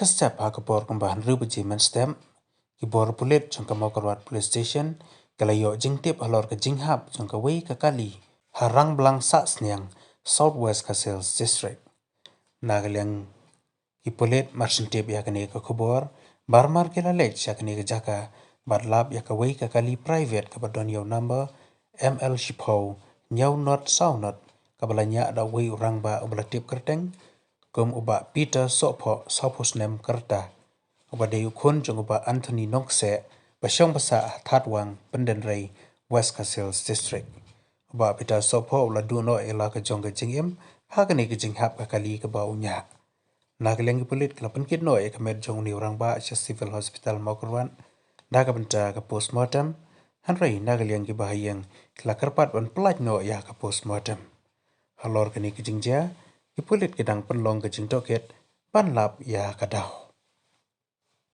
ka step ha kapor kumbahan ru bejiman stem kibor pulit jangka mau karwat police station kalayo jingtip halor ka jinghap jangka wei ka kali ha Rangblang Sahsniang.SWKHD district nagaliang kipulit marsintip yakni ka kubor barmar kila lech yakni ka jaka badlap yaka wei ka kali private ka badon yaw number ML Shipho nyaw not saw not kabalanya da wei urang ba ublatip kerteng kum Bah Petar Sohphoh nem kerta uba de ukun jong uba Anthony Nokse basyong basa thatwang pendenrei West Kasils district Bah Petar Sohphoh ula duno ela ka jong ka jingim hagani ka jinghap ka kali ka ba ñiah nagaleng pulit kala penkit no e kamet jong ni urang ba sa civil hospital Mokurwan naga benta ka postmortem hanrei nagaleng ki bahayeng kala karpat wan pelat no ya ka postmortem halor kani ki jingja kipulit kedang penlong ke jing toket panlap ya kadau